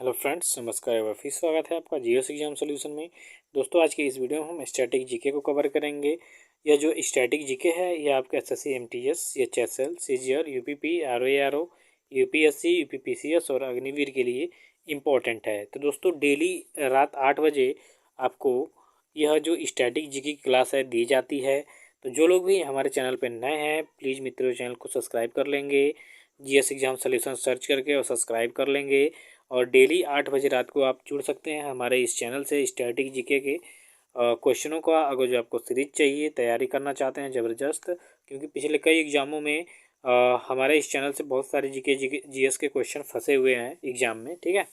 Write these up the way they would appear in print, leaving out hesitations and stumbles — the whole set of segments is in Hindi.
हेलो फ्रेंड्स, नमस्कार। एक बार फिर स्वागत है आपका जीएस एग्जाम सॉल्यूशन में। दोस्तों, आज के इस वीडियो में हम स्टैटिक जीके को कवर करेंगे। यह जो स्टैटिक जीके है यह आपके SSC, MTS, HSL, CGL, UPP, RO ARO, UPSC, UPPCS और अग्निवीर के लिए इम्पोर्टेंट है। तो दोस्तों, डेली रात 8 बजे आपको यह जो स्टैटिक जीके की क्लास है दी जाती है। तो जो लोग भी हमारे चैनल पर नए हैं, प्लीज़ मित्रों चैनल को सब्सक्राइब कर लेंगे। जीएस एग्जाम सॉल्यूशन सर्च करके और सब्सक्राइब कर लेंगे। और डेली 8 बजे रात को आप जुड़ सकते हैं हमारे इस चैनल से। स्टैटिक जीके के क्वेश्चनों का अगर जो आपको सीरीज चाहिए, तैयारी करना चाहते हैं ज़बरदस्त, क्योंकि पिछले कई एग्ज़ामों में हमारे इस चैनल से बहुत सारे जीएस के क्वेश्चन फंसे हुए हैं एग्ज़ाम में। ठीक है,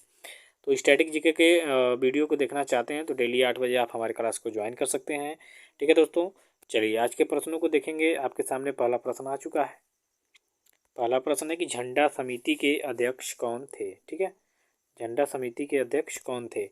तो स्टैटिक जीके के वीडियो को देखना चाहते हैं तो डेली 8 बजे आप हमारे क्लास को ज्वाइन कर सकते हैं। ठीक है दोस्तों, चलिए आज के प्रश्नों को देखेंगे। आपके सामने पहला प्रश्न आ चुका है। पहला प्रश्न है कि झंडा समिति के अध्यक्ष कौन थे। ठीक है, झंडा समिति के अध्यक्ष कौन थे।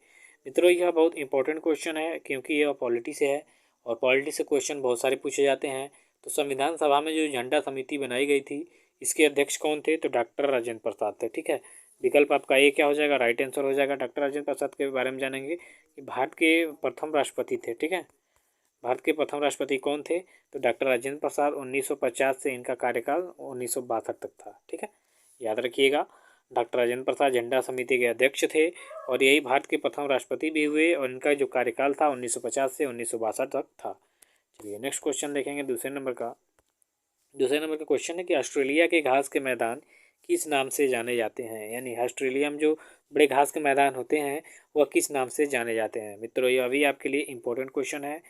मित्रों, यह बहुत इंपॉर्टेंट क्वेश्चन है क्योंकि यह पॉलिटी से है और पॉलिटी से क्वेश्चन बहुत सारे पूछे जाते हैं। तो संविधान सभा में जो झंडा समिति बनाई गई थी, इसके अध्यक्ष कौन थे, तो डॉक्टर राजेंद्र प्रसाद थे। ठीक है, विकल्प आपका ए क्या हो जाएगा, राइट आंसर हो जाएगा। डॉक्टर राजेंद्र प्रसाद के बारे में जानेंगे कि भारत के प्रथम राष्ट्रपति थे। ठीक है, भारत के प्रथम राष्ट्रपति कौन थे, तो डॉक्टर राजेंद्र प्रसाद। 1950 से इनका कार्यकाल 1962 तक था। ठीक है, याद रखिएगा, डॉक्टर राजेंद्र प्रसाद झंडा समिति के अध्यक्ष थे और यही भारत के प्रथम राष्ट्रपति भी हुए और इनका जो कार्यकाल था 1950 से 1962 तक था। चलिए नेक्स्ट क्वेश्चन देखेंगे। दूसरे नंबर का क्वेश्चन है कि ऑस्ट्रेलिया के घास के मैदान किस नाम से जाने जाते हैं। यानी ऑस्ट्रेलिया में जो बड़े घास के मैदान होते हैं वह किस नाम से जाने जाते हैं। मित्रों, ये अभी आपके लिए इम्पोर्टेंट क्वेश्चन है।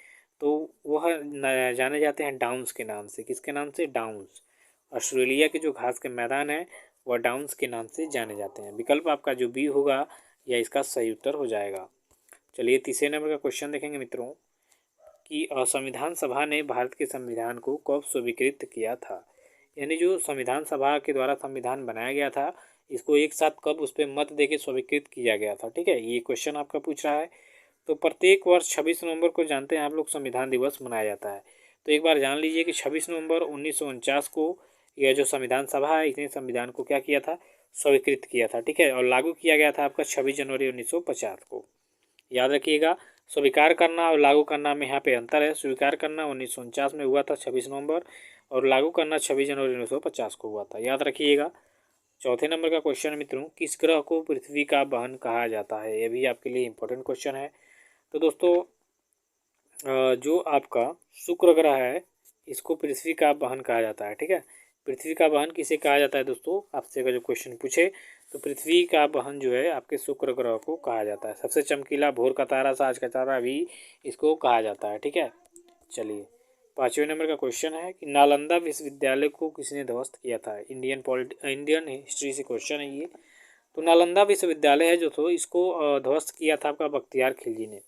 तो वह जाने जाते हैं डाउन्स के नाम से। किसके नाम से, डाउन्स। ऑस्ट्रेलिया के जो घास के मैदान हैं वह डाउन्स के नाम से जाने जाते हैं। विकल्प आपका जो बी होगा यह इसका सही उत्तर हो जाएगा। चलिए तीसरे नंबर का क्वेश्चन देखेंगे मित्रों कि संविधान सभा ने भारत के संविधान को कब स्वीकृत किया था। यानी जो संविधान सभा के द्वारा संविधान बनाया गया था, इसको एक साथ कब उस पर मत देके स्वीकृत किया गया था। ठीक है, ये क्वेश्चन आपका पूछ रहा है। तो प्रत्येक वर्ष 26 नवंबर को जानते हैं आप लोग संविधान दिवस मनाया जाता है। तो एक बार जान लीजिए कि 26 नवंबर 1949 को यह जो संविधान सभा है इसने संविधान को क्या किया था, स्वीकृत किया था। ठीक है, और लागू किया गया था आपका 26 जनवरी 1950 को। याद रखिएगा, स्वीकार करना और लागू करना में यहाँ पे अंतर है। स्वीकार करना 1949 में हुआ था 26 नवंबर, और लागू करना 26 जनवरी 1950 को हुआ था। याद रखिएगा। चौथे नंबर का क्वेश्चन मित्रों, किस ग्रह को पृथ्वी का बहन कहा जाता है। यह भी आपके लिए इंपॉर्टेंट क्वेश्चन है। तो दोस्तों, जो आपका शुक्र ग्रह है इसको पृथ्वी का बहन कहा जाता है। ठीक है, पृथ्वी का बहन किसे कहा जाता है दोस्तों, आपसे अगर जो क्वेश्चन पूछे तो पृथ्वी का बहन जो है आपके शुक्र ग्रह को कहा जाता है। सबसे चमकीला भोर का तारा, साज का तारा भी इसको कहा जाता है। ठीक है, चलिए पाँचवें नंबर का क्वेश्चन है कि नालंदा विश्वविद्यालय को किसने ध्वस्त किया था। इंडियन हिस्ट्री से क्वेश्चन है ये। तो नालंदा विश्वविद्यालय है जो तो इसको ध्वस्त किया था आपका बख्तियार खिलजी ने।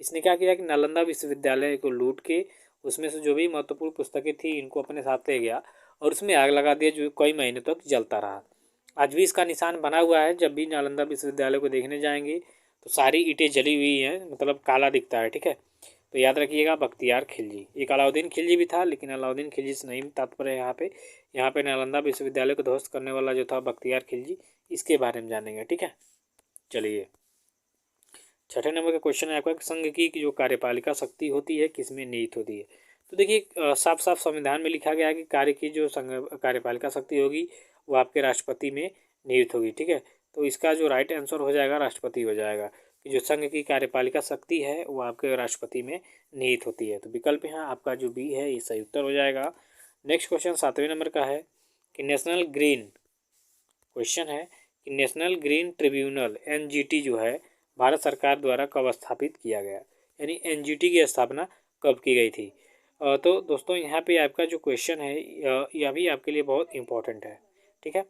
इसने क्या किया कि नालंदा विश्वविद्यालय को लूट के उसमें से जो भी महत्वपूर्ण पुस्तकें थी इनको अपने साथ ले गया और उसमें आग लगा दिया, जो कई महीने तक जलता रहा। आज भी इसका निशान बना हुआ है। जब भी नालंदा विश्वविद्यालय को देखने जाएंगे तो सारी ईंटें जली हुई हैं, मतलब काला दिखता है। ठीक है, तो याद रखिएगा बख्तियार खिलजी। एक अलाउद्दीन खिलजी भी था, लेकिन अलाउद्दीन खिलजी से नहीं तात्पर्य है यहाँ पे नालंदा विश्वविद्यालय को ध्वस्त करने वाला जो था बख्तियार खिलजी, इसके बारे में जानेंगे। ठीक है, चलिए छठे नंबर का क्वेश्चन है आपका, संघ की जो कार्यपालिका शक्ति होती है किसमें निहित होती है। तो देखिए साफ साफ संविधान में लिखा गया है कि कार्य की जो संघ कार्यपालिका शक्ति होगी वो आपके राष्ट्रपति में निहित होगी। ठीक है, तो इसका जो राइट आंसर हो जाएगा राष्ट्रपति हो जाएगा कि जो संघ की कार्यपालिका शक्ति है वो आपके राष्ट्रपति में निहित होती है। तो विकल्प यहाँ आपका जो बी है ये सही उत्तर हो जाएगा। नेक्स्ट क्वेश्चन सातवें नंबर का है कि नेशनल ग्रीन क्वेश्चन है कि नेशनल ग्रीन ट्रिब्यूनल एनजीटी जो है भारत सरकार द्वारा कब स्थापित किया गया। यानी एनजीटी की स्थापना कब की गई थी। तो दोस्तों यहाँ पे आपका जो क्वेश्चन है यह भी आपके लिए बहुत इंपॉर्टेंट है। ठीक है,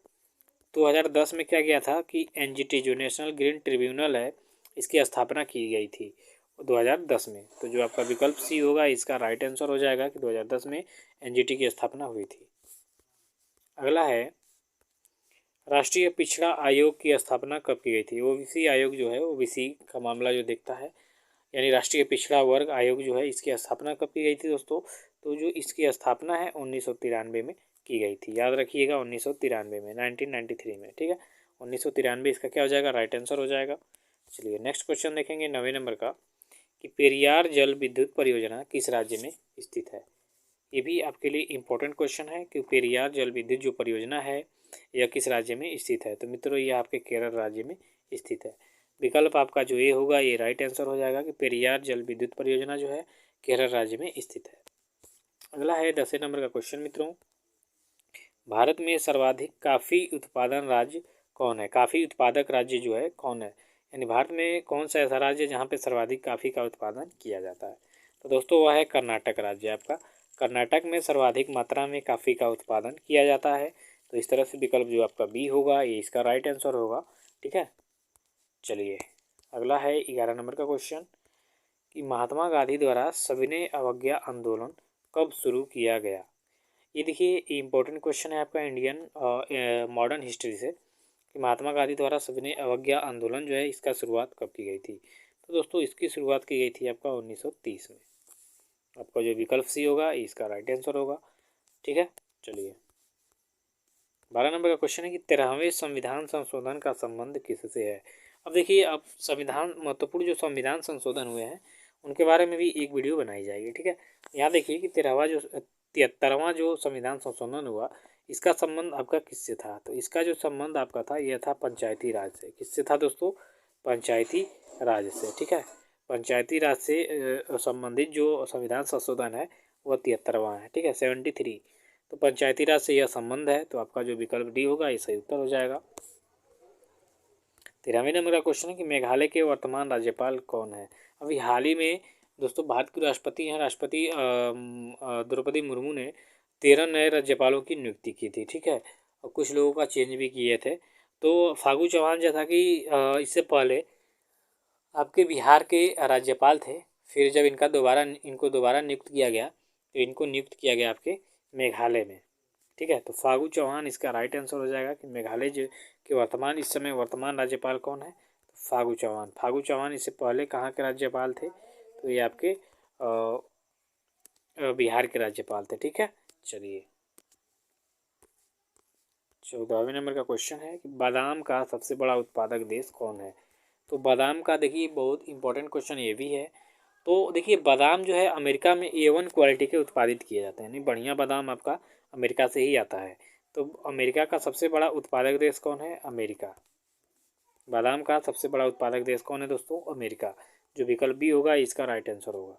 2010 में क्या किया था कि एनजीटी जो नेशनल ग्रीन ट्रिब्यूनल है इसकी स्थापना की गई थी 2010 में। तो जो आपका विकल्प सी होगा इसका राइट आंसर हो जाएगा कि 2010 में एनजीटी की स्थापना हुई थी। अगला है राष्ट्रीय पिछड़ा आयोग की स्थापना कब की गई थी। ओबीसी आयोग जो है ओबीसी का मामला जो देखता है, यानी राष्ट्रीय पिछड़ा वर्ग आयोग जो है इसकी स्थापना कब की गई थी दोस्तों। तो जो इसकी स्थापना है 1993 में की गई थी। याद रखिएगा 1993 में, 1993 में। ठीक है, 1993 इसका क्या हो जाएगा, राइट आंसर हो जाएगा। चलिए नेक्स्ट क्वेश्चन देखेंगे 9वें नंबर का कि पेरियार जल विद्युत परियोजना किस राज्य में स्थित है। ये भी आपके लिए इम्पोर्टेंट क्वेश्चन है कि पेरियार जल विद्युत जो परियोजना है यह किस राज्य में स्थित है। तो मित्रों ये आपके केरल राज्य में स्थित है। विकल्प आपका जो ये होगा ये राइट आंसर हो जाएगा कि पेरियार जल विद्युत परियोजना जो है केरल राज्य में स्थित है। अगला है 10वें नंबर का क्वेश्चन मित्रों, भारत में सर्वाधिक कॉफ़ी उत्पादन राज्य कौन है। काफ़ी उत्पादक राज्य जो है कौन है, यानी भारत में कौन सा ऐसा राज्य है जहाँ पे सर्वाधिक कॉफ़ी का उत्पादन किया जाता है। तो दोस्तों वह है कर्नाटक राज्य आपका। कर्नाटक में सर्वाधिक मात्रा में कॉफ़ी का उत्पादन किया जाता है। तो इस तरह से विकल्प जो आपका बी होगा ये इसका राइट आंसर होगा। ठीक है, चलिए अगला है 11 नंबर का क्वेश्चन कि महात्मा गांधी द्वारा सविनय अवज्ञा आंदोलन कब शुरू किया गया। ये देखिए इम्पोर्टेंट क्वेश्चन है आपका इंडियन मॉडर्न हिस्ट्री से कि महात्मा गांधी द्वारा सविनय अवज्ञा आंदोलन जो है इसका शुरुआत कब की गई थी। तो दोस्तों इसकी शुरुआत की गई थी आपका 1930 में। आपका जो विकल्प सी होगा इसका राइट आंसर होगा। ठीक है, चलिए 12 नंबर का क्वेश्चन है कि 13वें संविधान संशोधन का संबंध किससे है। अब देखिए अब संविधान महत्वपूर्ण जो संविधान संशोधन हुए हैं उनके बारे में भी एक वीडियो बनाई जाएगी। ठीक है, यहाँ देखिए कि 73वां जो संविधान संशोधन हुआ इसका संबंध आपका किससे था। तो इसका जो संबंध आपका था यह था पंचायती राज से। किससे था दोस्तों, पंचायती राज से। ठीक है, पंचायती राज से संबंधित जो संविधान संशोधन है वह 73वां है। ठीक है, 73। तो पंचायती राज से यह संबंध है। तो आपका जो विकल्प डी होगा ये सही उत्तर हो जाएगा। 13वें नंबर का क्वेश्चन है कि मेघालय के वर्तमान राज्यपाल कौन है। अभी हाल ही में दोस्तों भारत के राष्ट्रपति हैं, राष्ट्रपति द्रौपदी मुर्मू ने 13 नए राज्यपालों की नियुक्ति की थी। ठीक है, और कुछ लोगों का चेंज भी किए थे। तो फागू चौहान जैसा कि इससे पहले आपके बिहार के राज्यपाल थे, फिर जब इनको दोबारा नियुक्त किया गया तो इनको नियुक्त किया गया आपके मेघालय में। ठीक है, तो फागू चौहान इसका राइट आंसर हो जाएगा कि मेघालय जो के वर्तमान इस समय वर्तमान राज्यपाल कौन है, तो फागू चौहान। फागू चौहान इससे पहले कहाँ के राज्यपाल थे, तो ये आपके बिहार के राज्यपाल थे। ठीक है, चलिए 14वें नंबर का क्वेश्चन है कि बादाम का सबसे बड़ा उत्पादक देश कौन है। तो बादाम का देखिए बहुत इंपॉर्टेंट क्वेश्चन ये भी है। तो देखिए बादाम जो है अमेरिका में A1 क्वालिटी के उत्पादित किए जाते हैं, यानी बढ़िया बादाम आपका अमेरिका से ही आता है। तो अमेरिका का सबसे बड़ा उत्पादक देश कौन है, अमेरिका। बादाम का सबसे बड़ा उत्पादक देश कौन है दोस्तों, अमेरिका। जो विकल्प बी होगा इसका राइट आंसर होगा।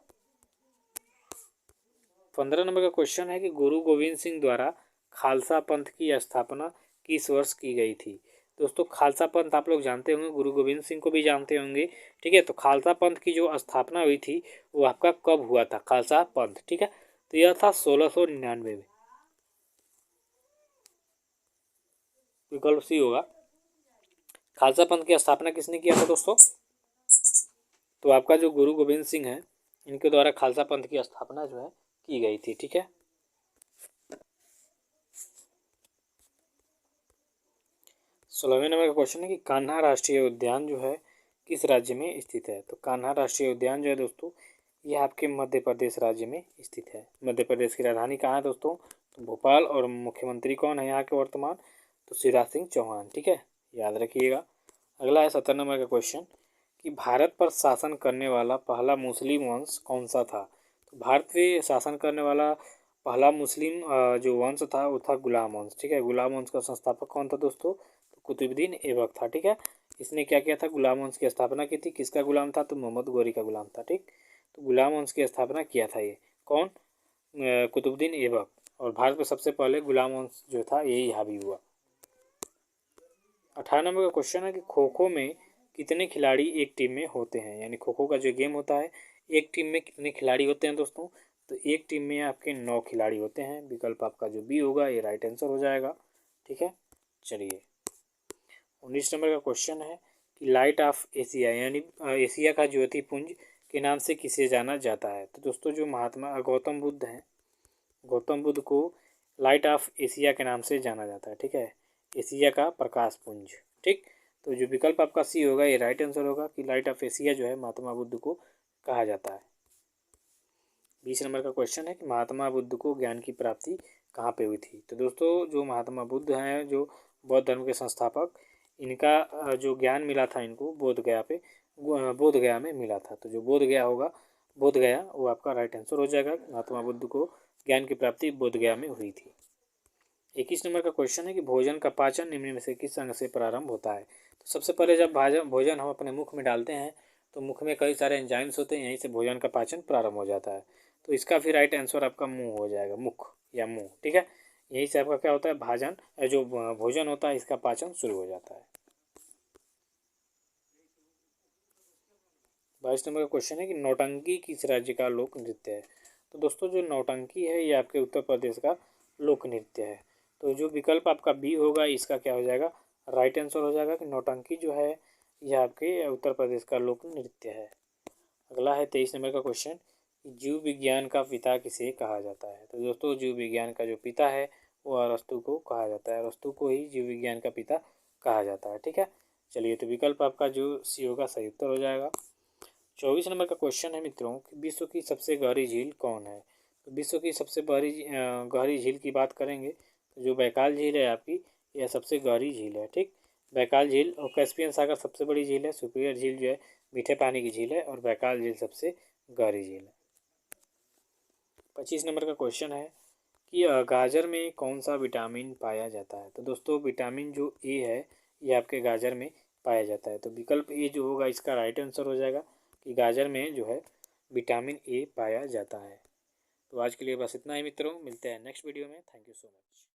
15 नंबर का क्वेश्चन है कि गुरु गोविंद सिंह द्वारा खालसा पंथ की स्थापना किस वर्ष की गई थी। दोस्तों खालसा पंथ आप लोग जानते होंगे, गुरु गोविंद सिंह को भी जानते होंगे। ठीक है, तो खालसा पंथ की जो स्थापना हुई थी वो आपका कब हुआ था, खालसा पंथ। ठीक है, तो यह था 1699 में। विकल्प सी होगा। खालसा पंथ की स्थापना किसने किया था दोस्तों, तो आपका जो गुरु गोविंद सिंह है इनके द्वारा खालसा पंथ की स्थापना जो है की गई थी। ठीक है, 16वें नंबर का क्वेश्चन है कि कान्हा राष्ट्रीय उद्यान जो है किस राज्य में स्थित है। तो कान्हा राष्ट्रीय उद्यान जो है दोस्तों ये आपके मध्य प्रदेश राज्य में स्थित है। मध्य प्रदेश की राजधानी कहाँ है दोस्तों, तो भोपाल। और मुख्यमंत्री कौन है यहाँ के वर्तमान, तो शिवराज सिंह चौहान। ठीक है, याद रखिएगा। अगला है 17 नंबर का क्वेश्चन कि भारत पर शासन करने वाला पहला मुस्लिम वंश कौन सा था। तो भारत पे शासन करने वाला पहला मुस्लिम जो वंश था वो था गुलाम वंश। ठीक है, गुलाम वंश का संस्थापक कौन था दोस्तों, तो कुतुबुद्दीन ऐबक था। ठीक है, इसने क्या किया था, गुलाम वंश की स्थापना की थी। किसका गुलाम था, तो मोहम्मद गौरी का गुलाम था। ठीक, तो गुलाम वंश की स्थापना किया था ये कौन, कुतुबुद्दीन ऐबक। और भारत में सबसे पहले गुलाम वंश जो था यही हावी हुआ। 18 नंबर का क्वेश्चन है कि खो खो में कितने खिलाड़ी एक टीम में होते हैं, यानी खो खो का जो गेम होता है एक टीम में कितने खिलाड़ी होते हैं दोस्तों, तो एक टीम में आपके 9 खिलाड़ी होते हैं। विकल्प आपका जो बी होगा ये राइट आंसर हो जाएगा। ठीक है, चलिए 19 नंबर का क्वेश्चन है कि लाइट ऑफ एशिया यानी एशिया का ज्योतिपुंज के नाम से किसे जाना जाता है। तो दोस्तों जो महात्मा गौतम बुद्ध हैं, गौतम बुद्ध को लाइट ऑफ एशिया के नाम से जाना जाता है। ठीक है, एशिया का प्रकाश पुंज। ठीक, तो जो विकल्प आपका सी होगा ये राइट आंसर होगा कि लाइट ऑफ एशिया जो है महात्मा बुद्ध को कहा जाता है। 20 नंबर का क्वेश्चन है कि महात्मा बुद्ध को ज्ञान की प्राप्ति कहाँ पे हुई थी। तो दोस्तों जो महात्मा बुद्ध हैं जो बौद्ध धर्म के संस्थापक, इनका जो ज्ञान मिला था इनको बोध गया में मिला था। तो जो बोध गया होगा, बोध गया, वो आपका राइट आंसर हो जाएगा। महात्मा बुद्ध को ज्ञान की प्राप्ति बोध गया में हुई थी। 21 नंबर का क्वेश्चन है कि भोजन का पाचन निम्न में से किस अंग से प्रारंभ होता है। तो सबसे पहले जब भोजन हम अपने मुख में डालते हैं तो मुख में कई सारे एंजाइम्स होते हैं, यहीं से भोजन का पाचन प्रारंभ हो जाता है। तो इसका फिर राइट आंसर आपका मुंह हो जाएगा, मुख या मुंह। ठीक है, यहीं से आपका क्या होता है, जो भोजन होता है इसका पाचन शुरू हो जाता है। 22 नंबर का क्वेश्चन है कि नौटंकी किस राज्य का लोक नृत्य है। तो दोस्तों जो नौटंकी है ये आपके उत्तर प्रदेश का लोक नृत्य है। तो जो विकल्प आपका बी होगा इसका क्या हो जाएगा, राइट आंसर हो जाएगा कि नौटंकी जो है यह आपके उत्तर प्रदेश का लोक नृत्य है। अगला है 23 नंबर का क्वेश्चन, जीव विज्ञान का पिता किसे कहा जाता है। तो दोस्तों जीव विज्ञान का जो पिता है वो अरस्तु को कहा जाता है। अरस्तु को ही जीव विज्ञान का पिता कहा जाता है। ठीक है, चलिए तो विकल्प आपका जो सी होगा सही उत्तर हो जाएगा। 24 नंबर का क्वेश्चन है मित्रों कि विश्व की सबसे गहरी झील कौन है। तो विश्व की सबसे गहरी झील की बात करेंगे तो जो बैकाल झील है आपकी, यह सबसे गहरी झील है। ठीक, बैकाल झील और कैस्पियन सागर सबसे बड़ी झील है। सुपीरियर झील जो है मीठे पानी की झील है और बैकाल झील सबसे गहरी झील है। 25 नंबर का क्वेश्चन है कि गाजर में कौन सा विटामिन पाया जाता है। तो दोस्तों विटामिन जो ए है ये आपके गाजर में पाया जाता है। तो विकल्प ए जो होगा इसका राइट आंसर हो जाएगा कि गाजर में जो है विटामिन ए पाया जाता है। तो आज के लिए बस इतना ही मित्रों, मिलते हैं नेक्स्ट वीडियो में। Thank you so much.